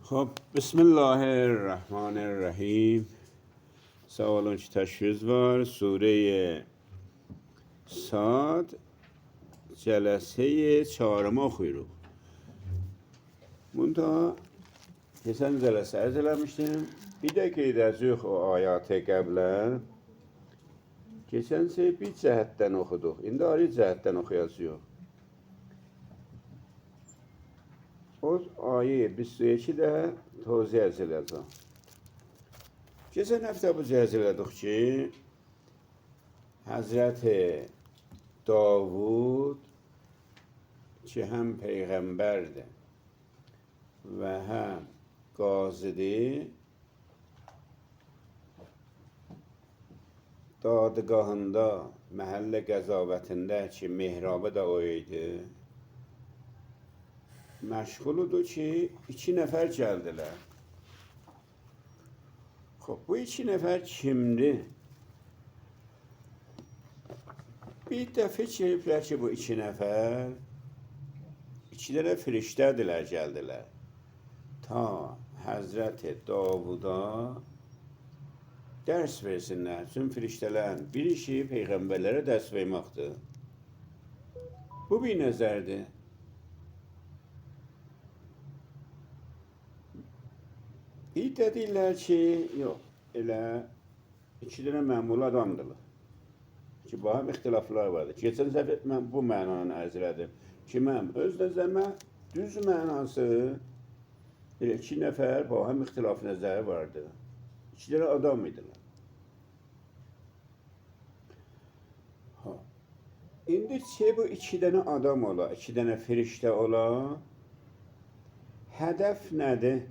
خب بسم الله الرحمن الرحیم. سوالونچ تشویز var سوره صاد جلسه چهارم okuyuruq. Bunda keçən cələsə ərz eləmişdim. Bir də qeyd edəcəyik o ayatı qəblə. Keçən bir cəhətdən oxuduq. İndi ayrı cəhətdən oxuyacağıq. O ayə 22 də tövzih edəcəm. Keçən həftə bu cəhət elədik ki, Həzrəti Davud ki, həm peyğəmbərdir və həm qazidir, dadgahında, məhəllə qəzavətində ki, mehrabı da o idi, məşğuludur ki, 2 nəfər gəldilər. Xop, bu 2 nəfər kimdir? Bir dəfə gəliblər ki, bu 2 nəfər 2 dənə firiştədirlər, gəldilər. Ta Həzrəti Davuda dərs versinlər. Tüm firiştələrin bir işi peyğəmbərlərə dərs verməkdir. Bu bir nəzərdir. Bir də deyirlər ki, yox, elə 2 dənə məmul adamdırlar. Ki, baham ixtilaflar vardır. Keçən səfər mən bu mənanı ərz elədim. Ki, mən öz nəzərimə düz mənası 2 nəfər baham ixtilaf nəzəri vardı. 2 dənə adam idilər. İndi bu 2 dənə adam ola, 2 dənə firiştə ola, hədəf nədir?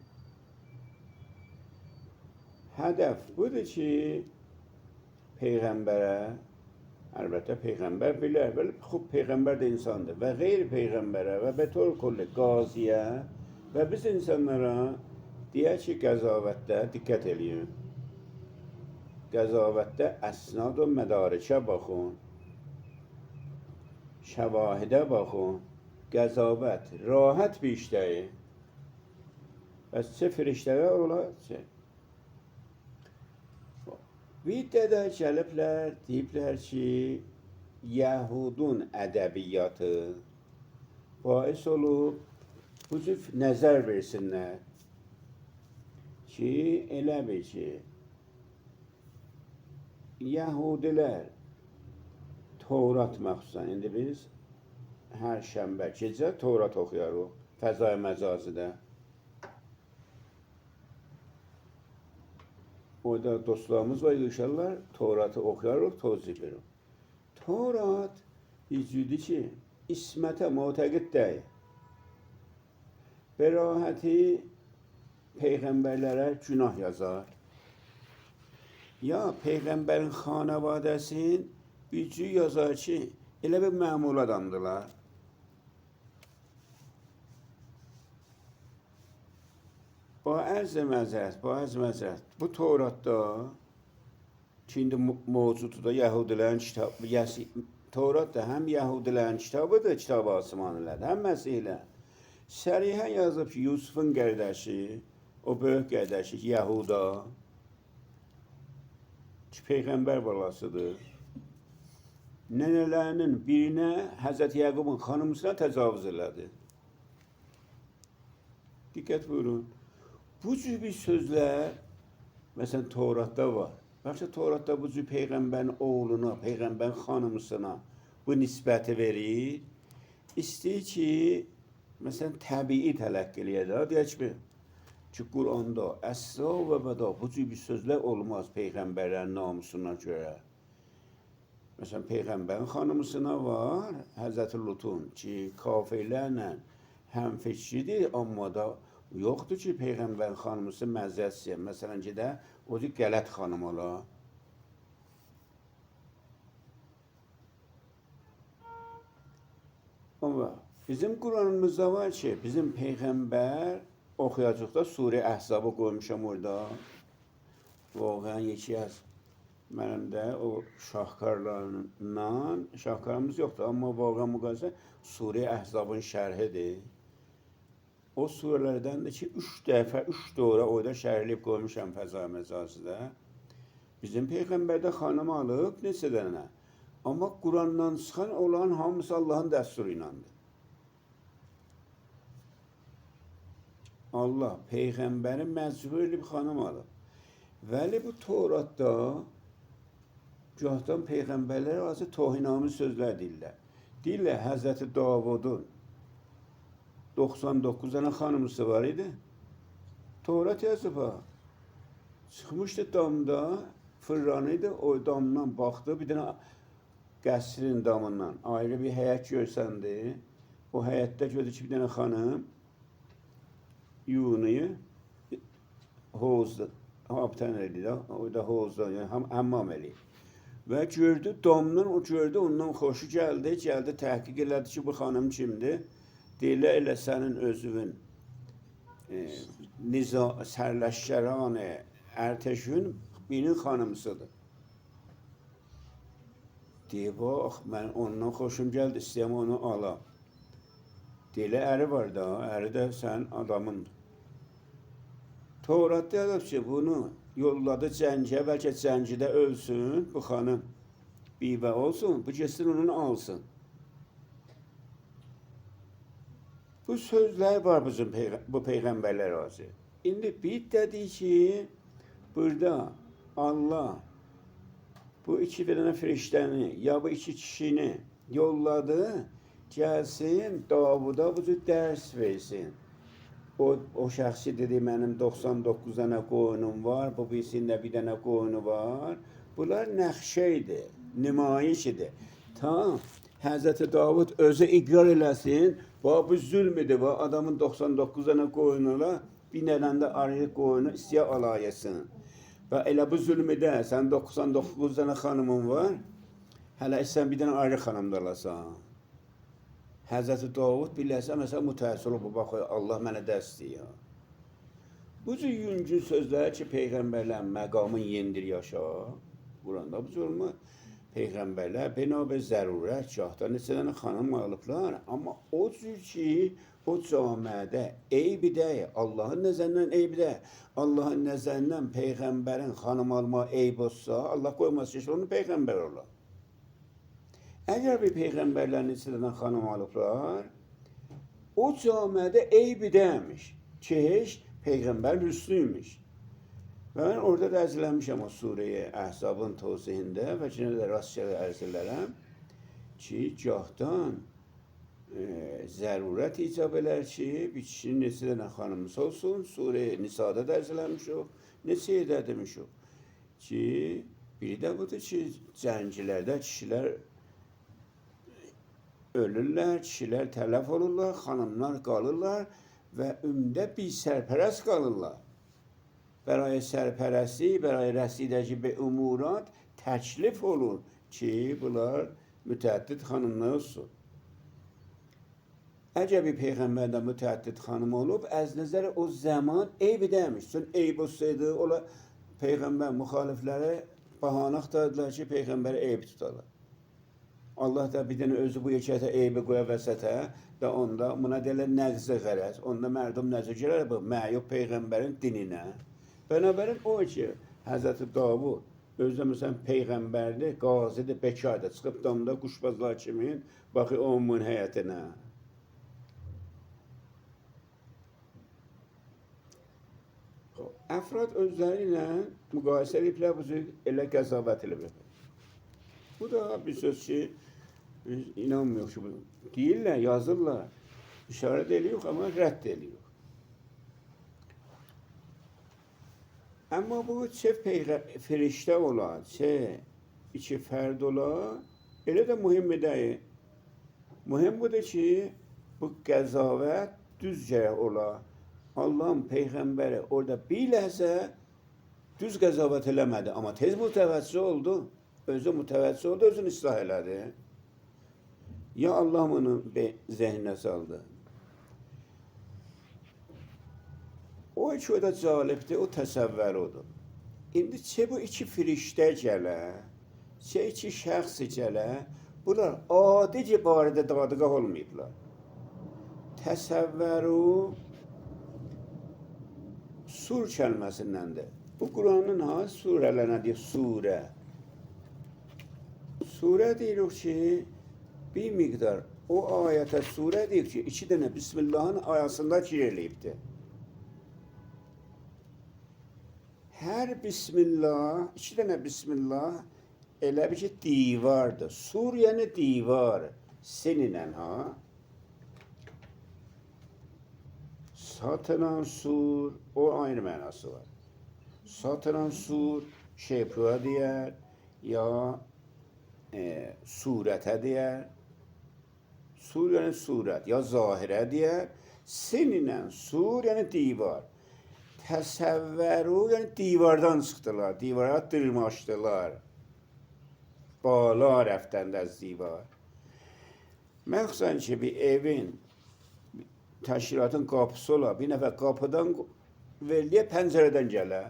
Hədəf budur ki, peyğəmbərə, əlbəttə peyğəmbər bilər, xub peyğəmbər də insandır və qeyri-peyğəmbərə və bətol kulli qaziyə və biz insanlara deyək ki, qəzavətdə diqqət eləyin. Qəzavətdə əsnad və mədarikə baxın, şəvahidə baxın, qəzavət, rahat bir işdəyir. Bəs çə firiştələr ola, çə? Bir də gəliblər, deyiblər ki, Yəhudun ədəbiyyatı bais olub, bu cür nəzər versinlər ki, elə bir ki, Yəhudilər Tövrat məxsusən, indi biz hər şənbə gecə Tövrat oxuyarıq, fəzai məcazidə. Orada dostlarımız var, yığışarlar, Tövratı oxuyarıq, tövzih verir. Tövrat cürdür ki, ismətə mütəqid deyil. Bərahəti peyğəmbərlərə günah yazar. Ya peyğəmbərin xanavadəsin bir cür yazar ki, elə bir məmul adamdılar. Ba ərz məzərət, bu Tövratda ki, indi mövcudu da Yahudilərin kitabı, Tövrat da həm Yahudilərin kitabıdır, kitab-ı Asmanilərdir, həm Məsihlər. Sərihə yazıb ki, Yusufun qardaşı, o böyük qardaşı Yahuda, ki, peyğəmbər balasıdır. Nənələrinin birinə Həzrəti Yaqubun xanımısına təcavüz elədi. Diqqət buyurun. Bu cür bir sözlər, məsələn, Tövratda var. Baxsa, Tövratda bu cür peyğəmbərin oğluna, peyğəmbərin xanımısına bu nisbəti verir. İstəyir ki, məsələn, təbii tələq eləyədir. Deyək ki, Quranda əsra və bəda bu cür bir sözlər olmaz peyğəmbərlərin namusuna görə. Məsələn, peyğəmbərin xanımısına var, Həzrəti Lutun ki, kafirlərlə həmfikridir, amma da yoxdur ki, peyğəmbərin xanımısı məzəssiyə. Məsələn ki, də o cür qələt xanım ola. Amma bizim Quranımızda var ki, bizim peyğəmbər oxuyacaq da Surə Əhzabı qoymuşam orada. Vaqəən yeki az mənim də o şahkarlarından, şahkarımız yoxdur, amma vaqəən müqayisə Surə Əhzabın şərhidir. o surələrdən də ki, 3 dəfə, 3 dövrə orada şərhləyib qoymuşam Fəza Məcazıda. Bizim Peyğəmbərdə xanım alıb neçə dənə. Amma Qurandan çıxan olan hamısı Allahın dəsturu ilandır. Allah Peyğəmbəri məcbur edib xanım alıb. Vəli bu Toratda gahdan Peyğəmbərlər azı tohinami sözlər deyirlər. Deyirlər Həzrəti Davudun 99 tane hanımısı var idi. Torat yazıb ha. Çıxmışdı damda, fırlanıydı, o damdan baxdı, bir dənə qəsrin damından ayrı bir həyət görsəndi. O həyətdə gördü ki, bir dənə xanım yuyunuyor, hovuzda, haptan eləyir, orada hovuzda, yəni həmmam eləyir. Və gördü, damdan o gördü, ondan xoşu gəldi, təhqiq elədi ki, bu xanım kimdir? Deyirlər, elə sənin özünün sərləşşəran ərtəşün birinin xanımısıdır. Deyir, bax, mən ondan xoşum gəldi, istəyəm onu alam. Deyirlər, əri var da, əri də sənin adamındır. Toratda yazıb ki, bunu yolladı cəngə, bəlkə cəngidə ölsün, bu xanım bivə olsun, bu getsin onu alsın. Bu sözlər var bizim bu Peyğəmbərlər razı. İndi bir dedi ki, burada Allah bu iki dənə firiştəni ya bu iki kişini yolladı, gəlsin Davuda bu dərs versin. O şəxsi dedi, mənim 99 dənə qoyunum var, bu birisində bir dənə qoyunu var. Bunlar nəxşə idi, nümayiş idi. Tam Həzrəti Davud özü iqrar eləsin, bu zülm idi, adamın 99 dənə qoyunuyla bir dənə də ayrı qoyunu istəyə alayəsin. Və elə bu zülmüdə sən 99 dənə xanımın var, hələ sən bir dənə ayrı xanım da alasan. Həzrəti Davud biləsən, məsələn, mütəəssir olub, bax, Allah mənə dəst deyir. Bu cür yüngül sözlər ki, Peyğəmbərlərin məqamın yendir yaşa, Quranda bu cür olmaz. Peyğəmbərlər bənabə zərurət gahda neçə dənə xanım alıblar, amma o cür ki, o camiədə eybi deyil, Allahın nəzərindən eybi deyil. Allahın nəzərindən Peyğəmbərin xanım alma eyb olsa, Allah qoymaz ki, onu Peyğəmbər olar. Əgər bir Peyğəmbərlər neçə dənə xanım alıblar, o camiədə eybi deyilmiş ki, heç Peyğəmbər rüslüymüş. Və mən orada da əzləmişəm o surəyə Əhzabın tozihində və ki, nə də rastgele ərz elərəm ki, gahdan zərurət icab elər ki, bir kişinin neçə dənə xanımısı olsun, surə Nisada da ərz eləmişik, neçə yerdə demişik ki, biri də budur ki, cənglərdə kişilər ölürlər, kişilər tələf olurlar, xanımlar qalırlar və ümdə bir sərpərəst qalırlar. Bəray sərpərəsti, bəray rəsidəci be umurat təklif olur ki, bunlar mütəəddid xanımlar olsun. Əgər bir Peyğəmbərdə mütəəddid xanım olub, əz nəzər o zaman eyb edəmiş. Çünki eyb olsaydı, ola Peyğəmbər müxalifləri bahana axtardılar ki, Peyğəmbəri eyb tutarlar. Allah da bir dənə özü bu yekətə eybi qoya vəsətə və onda buna deyilər nəqzə qərəz. Onda mərdum nəzə girər bu məyub Peyğəmbərin dininə. Bənabərin o ki, Həzrəti Davud özü məsələn Peyğəmbərdir, qazidir, bekardır, çıxıb damda quşbazlar kimin, baxı onun həyətinə. Əfrad özləri ilə müqayisə ediblər, bu elə qəzavət ediblər. Bu da bir söz ki, inanmıyor ki, deyirlər, yazırlar, işarət ediyor, amma rədd ediyor. Amma bu çə firiştə ola, çə iki fərd ola, elə də mühüm deyil. Mühüm budur ki, bu qəzavət düz gərək ola. Allah'ın Peyğəmbəri orada bir ləhzə düz qəzavət eləmədi, amma tez mütəvəccih oldu. Özü mütəvəccih oldu, özünü islah elədi. Ya Allah bunu zehninə saldı. O ki, o da calibdir, o təsəvvər odur. İndi çə bu iki firiştə gələ, çə iki şəxs gələ, bunlar adi barədə dadığaq olmayıblar. Təsəvvəru Sur kəlməsindendir. Bu Kur'an'ın ha surələrine deyir, surə. Surə deyirik ki, bir miqdar o ayətə surə deyir ki, 2 dənə Bismillahın ayasında girilibdir. Hər Bismillah, 2 dənə Bismillah elə bir ki, divardır. Sur yəni divar. Seninlə ha. Satılan sur, o ayrı mənası var. Satılan sur şepra deyər, ya surətə deyər. Sur yəni surət, ya zahirə deyər. Seninlə sur yəni divar. Təsəvvəru yəni divardan çıxdılar, divara dırmaşdılar. Bala rəftəndə az divar. Məxsən ki, bir evin təşkilatın qapısı ola, bir nəfər qapıdan verliyə pəncərədən gələ.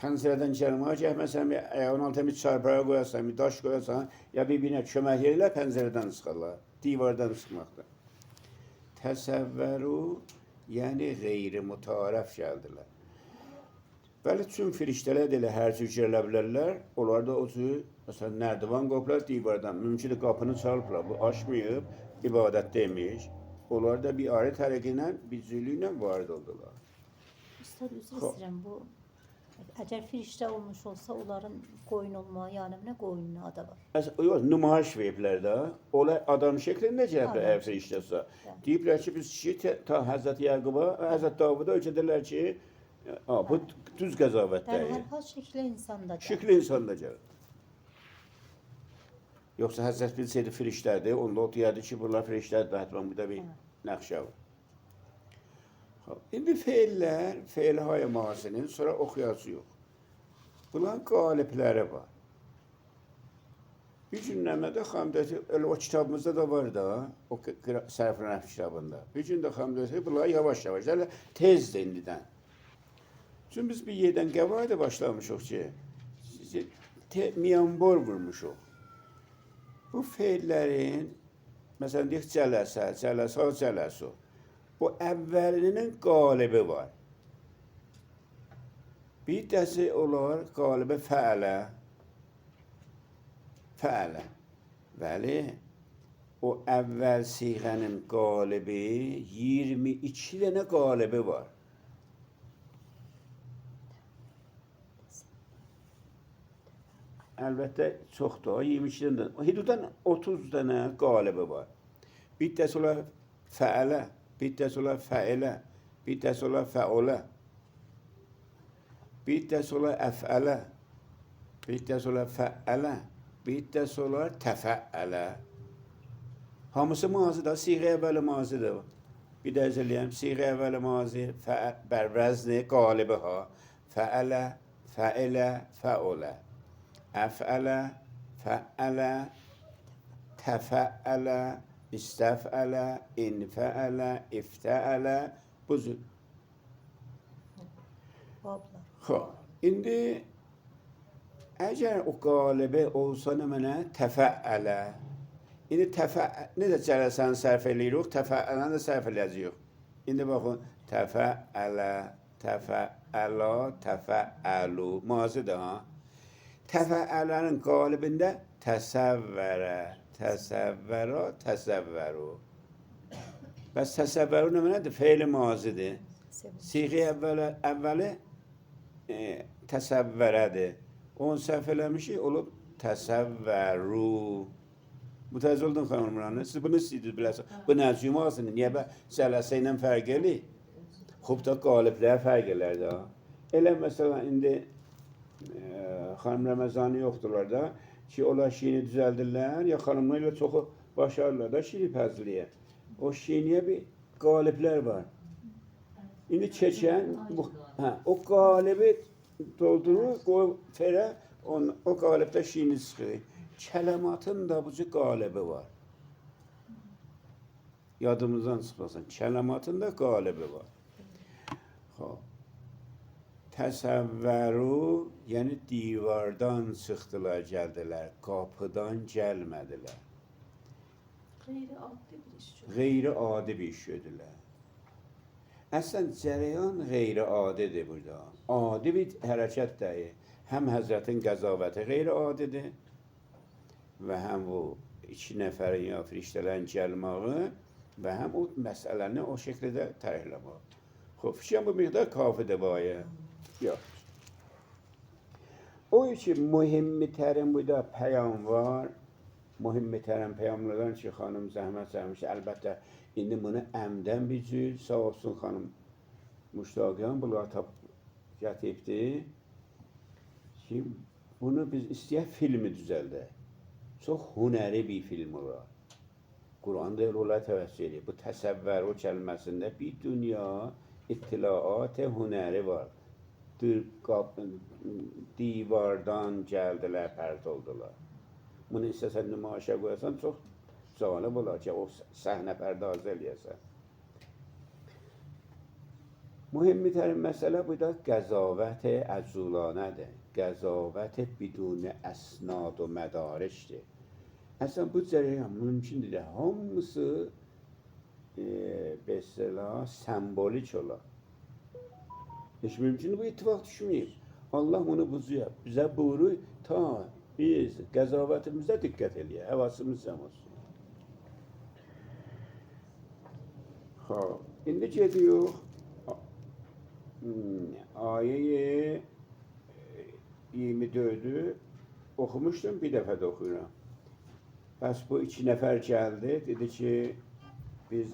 Pəncərədən gəlməyə gəlməsən, ayağın altına bir çarpaya qoyasan, bir daş qoyasan, ya bir-birinə kömək yerlə pəncərədən çıxarlar, divardan çıxmaqda. Təsəvvəru, yəni qeyri mütarəf gəldilər. Bəli, tüm firiştələr də elə hər cür gələ bilərlər, onlar da o cür, məsələn, nərdivan qoplar divardan, mümkün qapını çalıblar, bu açmayıb, ibadət demiş. Onlar da bir ayrı tərəqinə, bir zülüylə varid oldular. Üstad, üzr istəyirəm, bu əgər firiştə olmuş olsa, onların qoyun olma, yəni nə qoyununa da var? Yox, nümayiş veriblər də, onlar adam şəklində gəliblər hər firiştəsə. Deyiblər ki, biz ta Həzrət Yaquba, Həzrət Davuda öyrədilər ki, bu düz qəzavətdir. Hər hal şəkli insanda gəlir. Şəkli insanda gəlir. Yoxsa Həzrət bilsəydi firiştədir, onda o deyərdi ki, bunlar firiştədir, həttəm burada bir nəqşə var. İndi feillər, feil-hay mazinin sonra oxuyacı yox. Bunların qalibləri var. Bir gün nəmədə Xamdəti, o kitabımızda da var da, o Sərf-i kitabında. Bir gün də Xamdəti, bunlar yavaş-yavaş, tezdir indidən. Çünki biz bir yerdən qəvayda başlamışıq ki, miyanbor vurmuşuq. Bu feillərin, məsələn, deyək cələsə, cələsə. Bu əvvəlinin qalibi var. Bir dəsi olar qalibi fəələ. Fəələ. Bəli, o əvvəl siğənin qalibi 22 dənə qalibi var. Əlbəttə çoxdur, 22 dənə. Hüdudan 30 dənə qalibi var. Bir dəsi olar fəələ. Bir dəsi olar fəilə, bir dəsi olar fəolə, bir dəsi olar əfələ, bir dəsi olar fəələ, bir dəsi olar təfəələ. Hamısı mazidir, siğə əvvəli mazidir. Bir də əzəliyəm, siğə əvvəli mazi, bərvəzni, qalibi ha. Fəələ, fəilə, fəolə. Əfələ, fəələ, təfəələ, İstəfələ, infəələ, iftəələ, bu cür. İndi əgər o qalibi olsa nə mənə təfəələ. İndi necə cələsəni sərf eləyirik, təfəələni də sərf eləyəcəyik. İndi baxın, təfəələ, təfəələ, təfəəlu, mazidir ha. Təfəələnin qalibində təsəvvərə. Təsəvvəra, təsəvvəru. Bəs təsəvvəru nə mənədir? Feil-i mazidir. Siği əvvəli təsəvvərədir. Onu səhv eləmişik, olub təsəvvəru. Mütəzz oldun xanımlarına. Siz bunu istəyirsiniz bilərsiniz. Bu nəcü mazinin niyə cələsə ilə fərq eləyir? Xub da qaliblər fərq elər də. Elə məsələn, indi xanım Rəməzani yoxdurlar da. Ki, onlar şiini düzəldirlər, ya xanımlarla çoxu başarırlar da şiini pəzliyə. O şiiniyə bir qaliblər var. İndi keçən, o qalibi doldurur, qoyub ferə, o qalibdə şiini çıxır. Kələmatın da bu cür qalibi var. Yadımızdan çıxmasın, kələmatın da qalibi var. Təsəvvəru, yəni divardan çıxdılar, gəldilər, qapıdan gəlmədilər. Qeyri-adi bir iş. Qeyri-adi bir iş gördülər. Əslən cərəyan qeyri-adidir burada. Adi bir hərəkət deyil. Həm Həzrətin qəzabəti qeyri-adidir və həm bu iki nəfərin ya firiştələrin gəlməyi və həm o məsələni o şəkildə tərifləmək. Xoş, fikirəm bu miqdar kafidir baya. Yox. O için mühimmitərin burada peyam var. Mühimmitərin peyamlardan ki, xanım zəhmət çəkmiş. Əlbəttə, indi bunu əmdən bir cür, sağ olsun xanım Müştaqiyan, bunlar gətiribdi. Ki, bunu biz istəyək filmi düzəldək. Çox hünəri bir film olar. Qur'an-da rola təvəssül edir. Bu təsəvvər o kəlməsində bir dünya ittilaat hünəri var. Divardan gəldilər, pərt oldular. Bunu istəsən nümayişə qoyasan, çox cəlib olar ki, o səhnə pərdazı eləyəsən. Mühimmitərin məsələ burada qəzavət əzulanədir. Qəzavət bidun əsnad و mədarişdir. Əslən bu cərəyan mümkündür də hamısı به اصطلاح sembolik olar. Heç mümkün bu ittifaq düşməyib. Allah onu buzuyor. Bizə buyurur ta biz qəzavētimizdə diqqət eləyək. Həvasımız cəm olsun. Xoş. İndi gediyor ayeyi 24'ü okumuştum, bir dəfə də oxuyuram. Bəs bu iki nəfər gəldi, dedi ki biz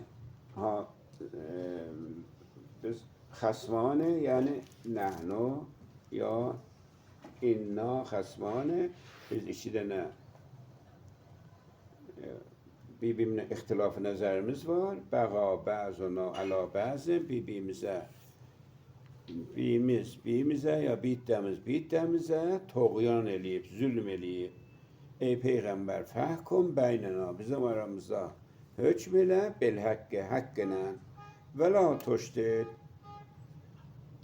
biz xasmanı, yəni nəhnu ya inna xasmanı, biz iki dənə birbirimlə ixtilaf nəzərimiz var. Bəğa bəzuna əla bəzi, birimizə ya biddəmizə toğyan eləyib, zülm eləyib. Ey Peyğəmbər, fəhkum bəynəna, bizim aramızda hökm elə, bil-həqqi, həqqinə və la tuşdid.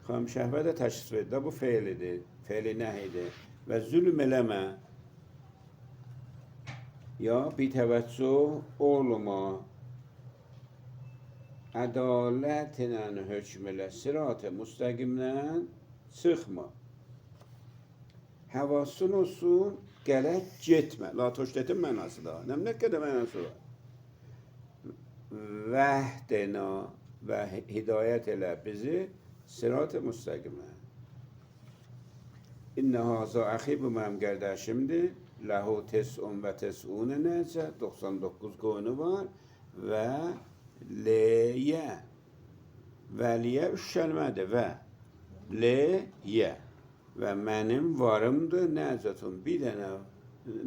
Xanım Şəhvə də təşrif edir, bu feilidir, feili nəhidir və zülm eləmə. Ya bitəvəccüh olma, ədalətlə hökm elə, sirat-ı müstəqimlə çıxma. Həvasın olsun, gələk getmə. La toşdətin mənası da. Nə qədər mənası var? Vəhdena və hidayət elə bizi sirat-ı müstəqimə. İnnə haza əxi, bu mənim qərdəşimdir. Ləhu tes'un və tes'unə nəcə, 99 qoyunu var və leyə. Vəliyə üç kəlmədir və leyə. Və mənim varımdır nəzətun, bir dənə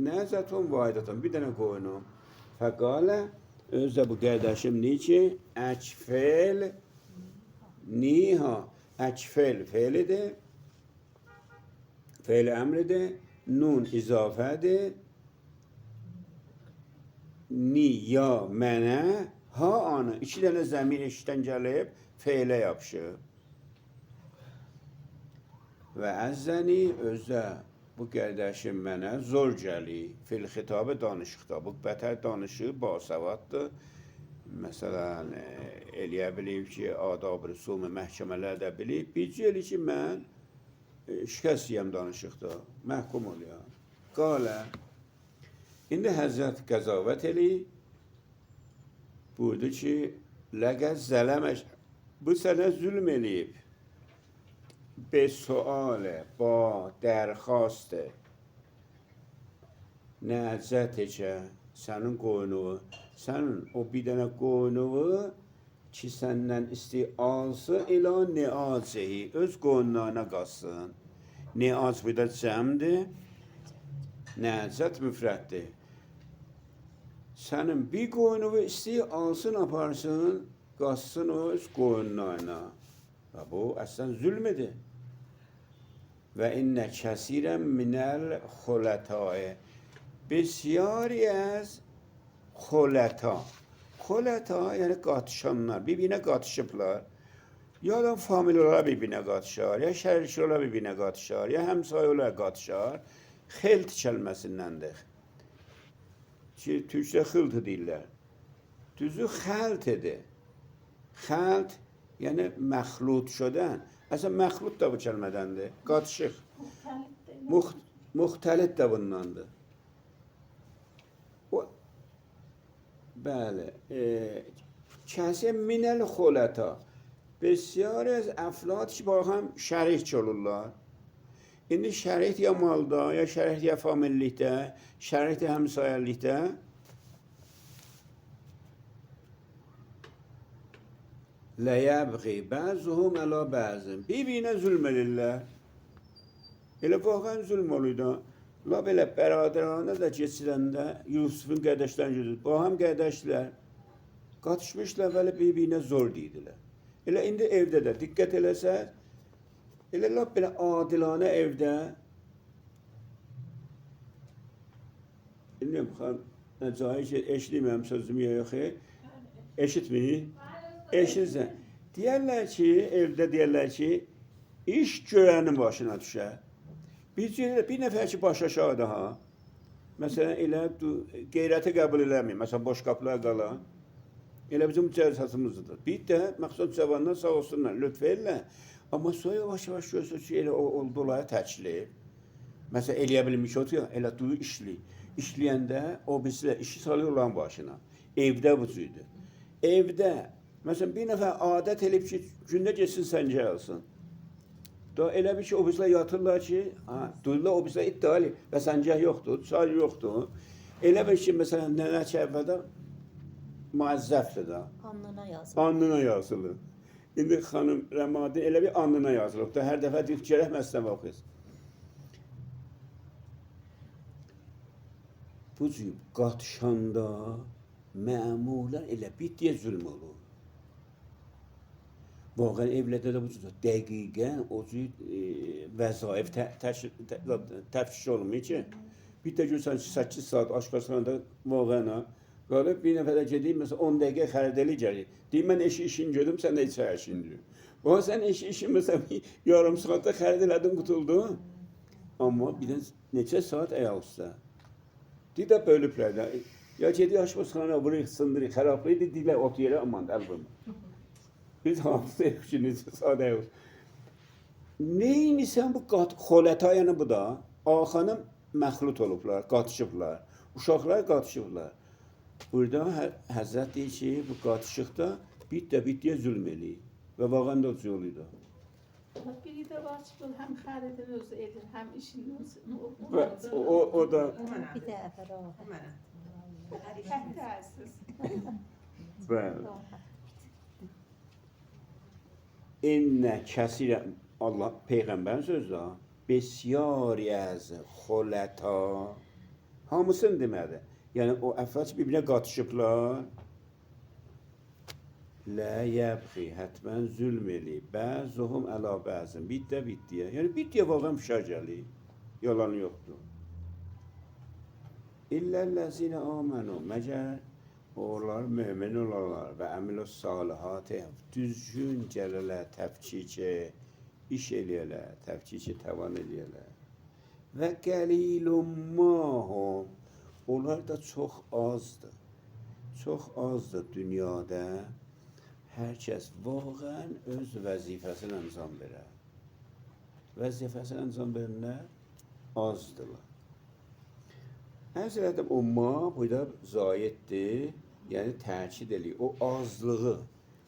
nəzətun vahidətun, bir dənə qoyunum. Fəqalə, özdə bu qərdəşim deyir ki, əkfel niha, əkfel feilidir, feil əmridir, nun izafədir, niya mənə, ha anı, iki dənə zəmir eşitdən gəlib, feilə yapışıb. Və əzzəni özdə bu qərdəşim mənə zor gəlir. Fil xitabı danışıqda. Bu bətər danışı basavaddır. Məsələn, eləyə bilib ki, adab rüsum məhkəmələrdə bilib. Bircə elə ki, mən şikəst yiyəm danışıqda. Məhkum oluyor. Qalə, indi Həzrət qəzavət eləyib. Buyurdu ki, ləqəz zələməş, bu sənə zülm eləyib. به سؤال با درخواست نعزتچه sənin qoyunu, sənin o bir dənə qoyunu ki səndən alsın ilə neazehi, öz qoyunlarına qalsın. Neaz burada cəmdir, nəzət müfrətdir. Sənin bir qoyunu alsın, aparsın, qalsın öz qoyunlarına. Və bu əslən zülmüdür. Və innə kəsirən minəl xolətayı. Besiari az xolətə. Xolətə yəni qatışanlar, bir-birinə qatışıblar. Ya da familyalar bir-birinə qatışar, ya şəriklər bir-birinə qatışar, ya həmsayələr qatışar. Xelt kəlməsindəndir. Ki, türkçə xıltı deyirlər. Düzü xəlt edir. Xəlt یعنی مخلوط شدن. اصلا مخلوط da bu kəlmədəndir. Qatışıq. Muxtəlif də bundandır. O, bəli. Kəsi minəl xolata. بسیاری از افراد که با هم شریک olurlar. İndi şərik ya malda, ya şərik ya familikdə, şərik ya həmsayərlikdə. Ləyəbği bəzuhum əla bəzin. Bir-birinə zülm edirlər. Elə vaxtən zülm oluydu. La belə bəradıranə də keçirəndə Yusufun qədəşlərini görür. Bu ham qədəşlər. Qatışmışlar və bir-birinə zor deydilər. Elə indi evdə də diqqət eləsəz, elə lap belə adilanə evdə, bilmirəm, Cahil eşitməyəm sözümü ya yox, eşitməyir? Eşitsən. Deyərlər ki, evdə deyərlər ki, iş görənin başına düşər. Bir nəfər ki, baş aşağıda ha, məsələn, elə qeyrəti qəbul eləmir, məsələn, boş qapılar qalan, elə bizim cəzasımızdır. Bir də məqsad cavanlar sağ olsunlar, lütf edirlər. Amma sonra yavaş-yavaş görürsün ki, elə oldular təklif. Məsələn, eləyə bilmiş otur ya, elə duyu işli. İşləyəndə o birisilər işi salıyorlar başına. Evdə bu cüydür. Evdə, məsələn, bir nəfər adət elib ki, gündə geçsin səncə alsın. Da elə bir ki, o birisilər yatırlar ki, duyurlar o birisilər iddialı və səncə yoxdur, çay yoxdur. Elə bir ki, məsələn, nənə çəvvədə müəzzəfdir da. Alnına yazılır. Alnına yazılır. İndi xanım Rəmadi elə bir alnına yazılır. Da hər dəfə deyir ki, gərək məsələn oxuyuz. Bu cür qatışanda məmurlar elə bir deyə zülm olur. Vaqən evlərdə də bu cür dəqiqən o cür vəzaif təftiş olunmuyor ki, bir də görsən 8 saat aşqasında vaqəna qalıb bir nəfərə gedib, məsələn 10 dəqiqə xərdəli gəlir. Deyim, mən işin gördüm, sən də içə işin diyor. O sən işin məsələn yarım saatda xərd elədin, qutuldun. Amma bir də neçə saat ayaqüstə. Deyir də bölüblər də. Ya gedi aşpazxana vuruyıq, sındırıq, xərablıydı, deyirlər ot yerə, aman da əlbəm. Biz hamısı ki, neçə saat ayaqüstə. Neyinisən bu xolətə, yəni bu da, axanım məxlut olublar, qatışıblar, uşaqlar qatışıblar. Burada Həzrət deyir ki, bu qatışıqda bitdiyə zülm eləyir və vaqən də o yoluydu. Biri də var ki, həm xəridin özü edir, həm işin özü. O da... Bir də əfərə o. Həttəsiz. Bəli. İnnə kəsirə, Allah, Peyğəmbərin sözü da, besyari əz xolətə, hamısını demədi. Yəni o əfrad bir-birinə qatışıblar. Lə yəbxi, hətmən zülm eləyib. Bəzuhum əla bəzin. Bitdiyə. Yəni bitdiyə vaqən fişar gəlir. Yalanı yoxdur. İlləl-ləzinə amənu. Məgər onlar mömin olarlar və əmilü salihatı düzgün gələrlər, təfkiki iş eləyərlər, təfkiki təvan eləyərlər. Və qəlilun mahum. Onlar da çox azdır. Çox azdır dünyada. Hər kəs vaqən öz vəzifəsini əncam verər. Vəzifəsini əncam verənlər azdırlar. Həzrətim o ma burada zayiddir, yəni təkid eləyir. O azlığı.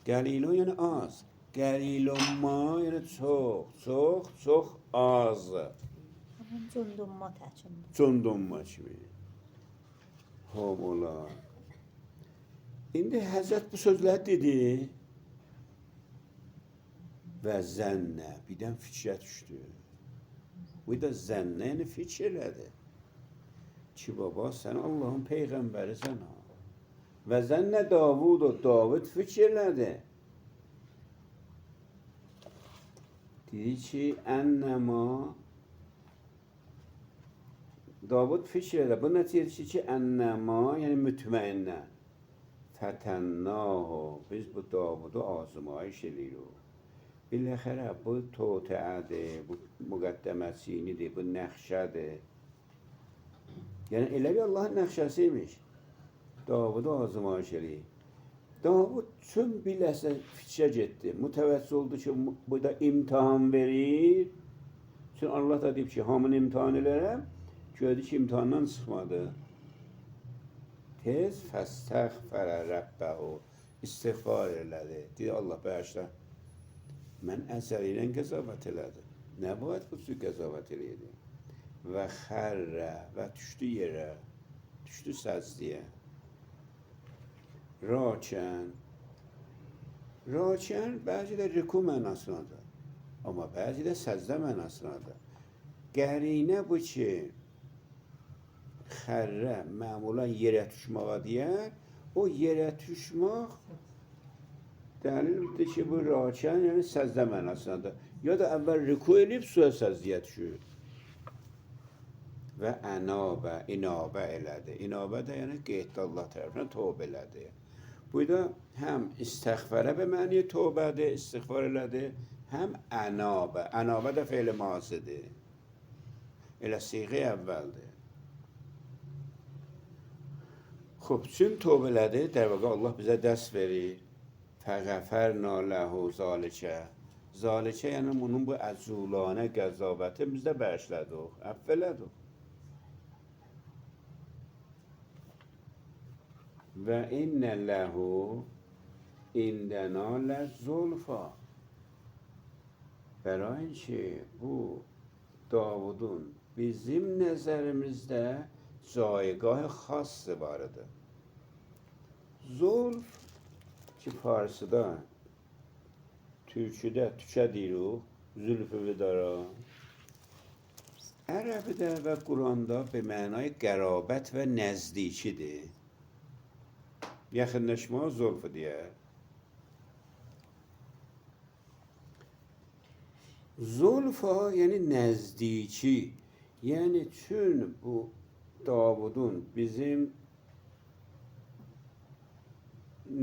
Qəlilun yəni az. Qəlilun ma yəni çox az. Cundunma təçimdir. Cundunma kimi. Olar. İndi Həzrət bu sözləri dedi və zənnə, birdən fikrə düşdü. Bu da zənnə, yəni fikir elədi. Ki, baba, sən Allahın Peyğəmbərisən ha. Və zənnə Davud fikir elədi. Dedi ki, ənəma Davud fikir elədi. Bu nəticəsi ki, ənəma, yəni mütməinnə. Fətənnahu, biz bu Davudu azmayış edirik. Biləxərə, bu totəədir, bu müqəddəməsinidir, bu nəxşədir. Yəni, elə bir Allahın nəxşəsiymiş. Davudu azmayış edirik. Davud çün biləsə fikrə getdi. Mütəvəssül oldu ki, bu da imtahan verir. Çünki Allah da deyib ki, hamını imtahan edərəm. Gördü ki, imtahandan çıxmadı. Tez fəstəğfərə rəbbəhu. İstiğfar elədi. Dedi, Allah bağışla. Mən əzəl ilə qəzavət elədim. Nə vaxt bu cür qəzavət eləydi? Və xərrə və düşdü yerə. Düşdü səcdiyə. Rakən. Rakən bəzi də rüku mənasındadır. Amma bəzi də səcdə mənasındadır. Qərinə bu ki, xərrə məmulan yerə düşməyə deyər, o yerə düşmək dəlildir ki, bu rakən yəni səcdə mənasındadır. Ya da əvvəl rüku edib, sonra səcdiyə düşür. Və ənabə, inabə elədi. İnabə də yəni qeyddə Allah tərəfindən tövbə elədi. Bu da həm istəğfərə və məniyə tövbədir, istiğfar elədi, həm ənabə. Ənabə də fe'l-i mazidir. Elə siğə əvvəldir. Xub, çün tövbə elədi, der vaqa Allah bizə dəst verir. Fəğəfərna ləhu zalikə. Zalikə yəni bunun bu əzulanə qəzabəti bizdə bəşlədik, əff elədik. Və innə ləhu indənə ləzzulfa. Bərayin ki, bu Davudun bizim nəzərimizdə caygah xası varıdır. Zulf ki, Farsıda, Türküdə tükə deyirik, zülfü vidara. Ərəbidə və Quranda bir mənayı qərabət və nəzdikidir. Yaxınlaşma zulfü deyər. Zulfa yəni nəzdiki. Yəni çün bu Davudun bizim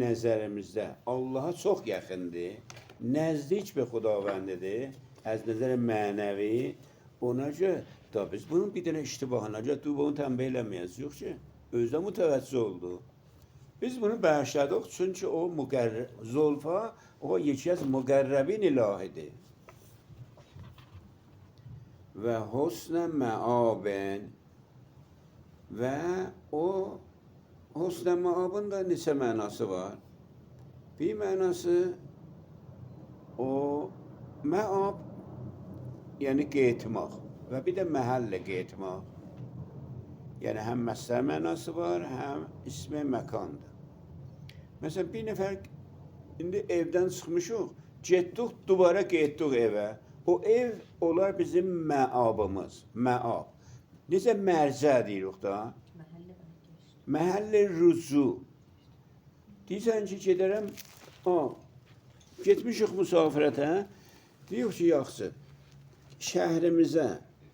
nəzərimizdə Allaha çox yaxındır. Nəzdik bir xudavəndidir. Az nəzər mənəvi. Ona görə da biz bunun bir dənə iştibahına görə bunu tənbih eləməyəz. Yox ki, özdə mütəvəccüh oldu. Biz bunu bağışladıq çünki o zulfa o yeki az müqərrəbin ilahidir. Və husnə məabən və o husnə məabın da neçə mənası var. Bir mənası o məab yəni qeytmaq və bir də məhəllə qeytmaq. Yəni həm məsələ mənası var, həm ismi məkandır. Məsələn, bir nəfər indi evdən çıxmışıq, getdik, duvara getdik evə. O ev olar bizim məabımız, məab. Necə mərcə deyirik da? Məhəllə rücu. Deyirsən ki, gedərəm, getmişik müsafirətə, deyirik ki, yaxşı, şəhrimizə,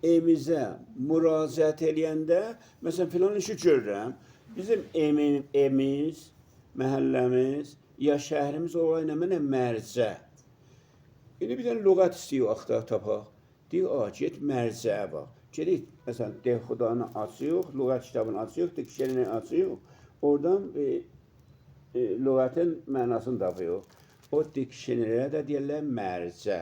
evimizə müraciət eləyəndə, məsələn, filan işi görürəm, bizim evimiz, məhəlləmiz, ya şəhrimiz olayla mənə mərcə. İndi bir dənə lüğət istəyir axtar tapaq. Deyir, get mərcəyə bax. Gedik, məsələn, Dehxudanı açıyıq, lüğət kitabını açıyıq, dikşərini açıyıq. Oradan lüğətin mənasını tapıyıq. O dikşənilərə də deyirlər mərcə.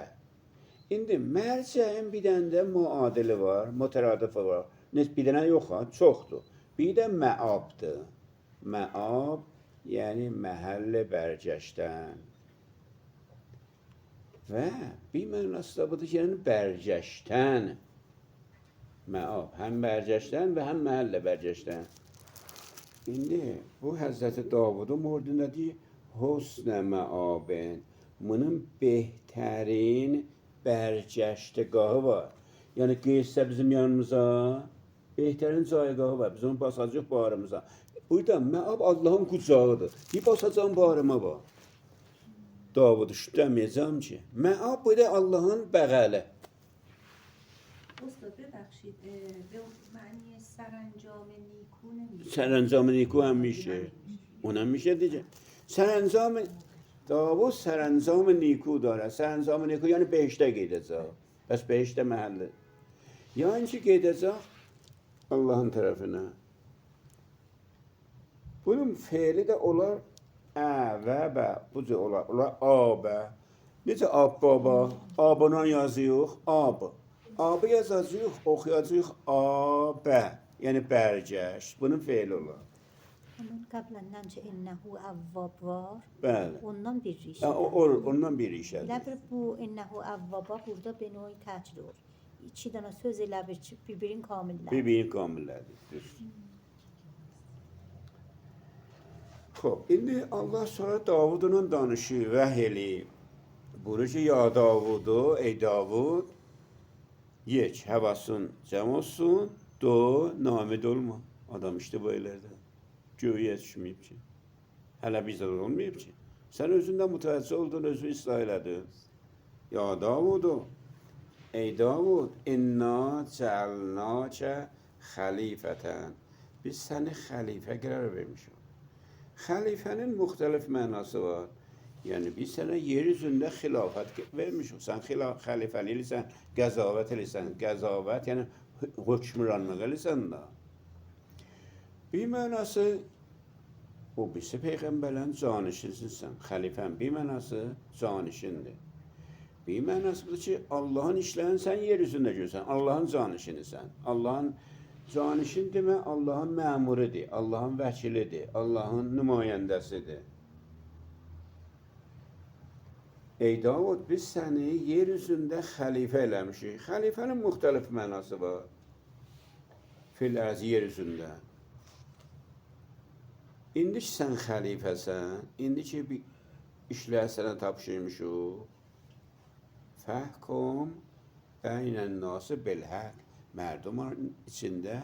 İndi mərcəyin bir dənə də müadili var, mütəradifi var. Bir dənə yox, çoxdur. Bir də məabdır. Məab, yəni məhəllə bərgəşdən. Və bir mənası da budur ki, yəni bərgəşdən. Məab, həm bərgəşdən və həm məhəllə bərgəşdən. İndi bu Həzrəti Davudun mordunda deyir, husnə məabin. Bunun behtarin bərgəştgahı var. Yəni qeysə bizim yanımıza, behtarin caygahı var. Biz onu basacaq barımıza. Burada məab Allahın qucağıdır. Bir basacağım barıma var. Davudu şüddəməyəcəm ki. Məab bu da Allahın bəğəli. استاد ببخشید به معنی سرانجام نیکو نمیشه. سرانجام نیکو هم میشه. اونم میشه دیگه. سرانجام Davud sərəncam نیکو داره. سرانجام نیکو yəni behiştə gedəcək. Bəs behiştə məhəllə. Yəni ki gedəcək Allahın tərəfinə. Bunun feili də olar və bə. Bu cür olar. Olar abə. Necə ab baba? Abından yazıyıq. Ab. Abı yazacağıq, oxuyacağıq abə. Yəni bərgəş. Bunun feili olar. Onun qəbləndən ki, innəhu əvvab var. Bəli. Ondan bir Ha, rişə. ondan bir işədir. Elə bir bu innəhu əvvaba burada benoy təkid olur. İki dənə söz elə bir ki, bir-birin kamillər. Bir-birini kamillədir. Düz. Xoş, indi Allah sonra Davudla danışır, vəhy eləyir. Buyurur ki, ya Davudu, ey Davud, yeç, həvasın cəm olsun, namid olma. Adam işte böylədir. Göğe düşməyib ki. Hələ bizdə olmayıb ki. Sən özündən mütəvəccüh oldun, özünü islah elədin. Ya Davudu, ey Davud, inna cəalnəkə xəlifətən. Biz səni xəlifə qərar vermişik. Xəlifənin müxtəlif mənası var. Yəni biz sənə yer üzündə xilafət vermişik. Sən xəlifəli eləyirsən, qəzavət eləyirsən. Qəzavət yəni hökmranlıq eləyirsən da. Bir mənası o birisi peyğəmbərlərin canişinsən. Xəlifən bir mənası canişindir. Bir mənası budur ki, Allahın işlərini sən yer üzündə görsən. Allahın canişinisən. Allahın canişin demə Allahın məmuridir, Allahın vəkilidir, Allahın nümayəndəsidir. Ey Davud, biz səni yer üzündə xəlifə eləmişik. Xəlifənin müxtəlif mənası var. Fil ərz yer üzündə. İndi ki sən xəlifəsən, indi ki bir işlər sənə tapşırmışıq. Fəhkum bəynən nası bilhəq. Mərdumun içində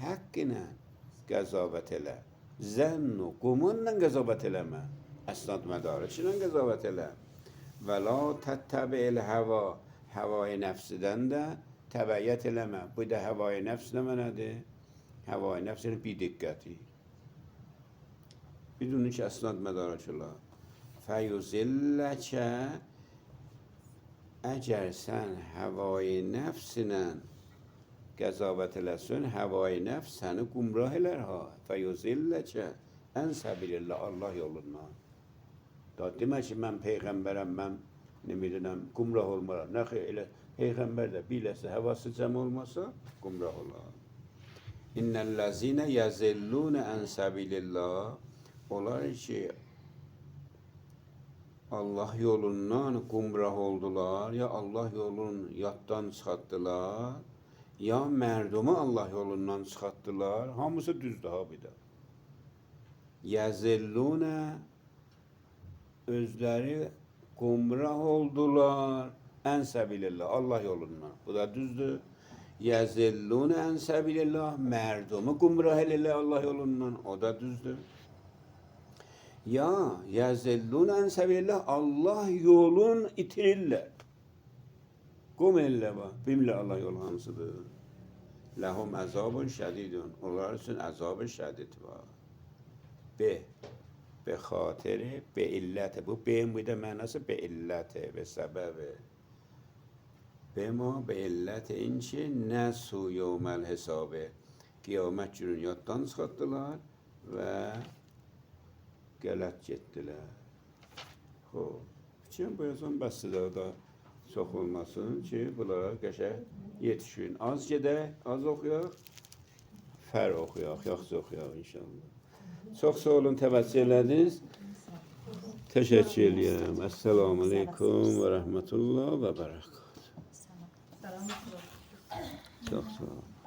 haqq ilə qəzavət elə. Zənnu, qumunla qəzavət eləmə. Əsnad mədarıç ilə qəzavət elə. Və la təttəbi'l həva. Həvai nəfsidən də təbəyyət eləmə. Bu da həvai nəfs nə mənədir? Həvai nəfsinin bir diqqəti. Bidunun ki, əsnad mədarıç olar. Fəyuzilləkə əgər sən həvai nəfsinə qəzavət eləsin, həvai nəfs səni qumrah elər ha. Fəyuzilləkə ən səbilillah Allah yolundan. Da demək ki, mən peyğəmbərəm, mən bilirəm, qumrah olmaram. Nə xeyr, elə peyğəmbər də biləsə, həvası cəm olmasa, qumrah olar. İnnəl-ləzinə yəzillunə ən səbilillah. Onlar ki, Allah yolundan qumrah oldular, ya Allah yolunu yaddan çıxartdılar, ya mərdumu Allah yolundan çıxartdılar. Hamısı düzdür ha bir də. Yəzillunə özləri qumrah oldular ən səbilillah, Allah yolundan. Bu da düzdür. Yəzillunə ən səbilillah, mərdumu qumrah edirlər Allah yolundan. O da düzdür. Ya yəzillunə ən səbilillah, Allah yolun itirirlər. Qum ellə bax, bilmirlər Allah yolu hansıdır. Ləhum əzabun şədidun. Onlar üçün əzab-ı şədid var. Be xatiri, be illəti. Bu beyin bir də mənası be illəti, be səbəbi. Be ma be illəti inki nəsu yevməl hesabı. Qiyamət günün yaddan çıxartdılar və qələt getdilər. Xoş. Fikrim bu yazan bəsdir da çox olmasın ki, bunlara qəşəng yetişin. Az gedək, az oxuyaq, fər oxuyaq, yaxşı oxuyaq inşallah. Çox sağ olun, təvəccüh elədiniz. Təşəkkür edirəm. Əssalamu aleykum və rəhmətullah və bərəkət. Çox sağ olun.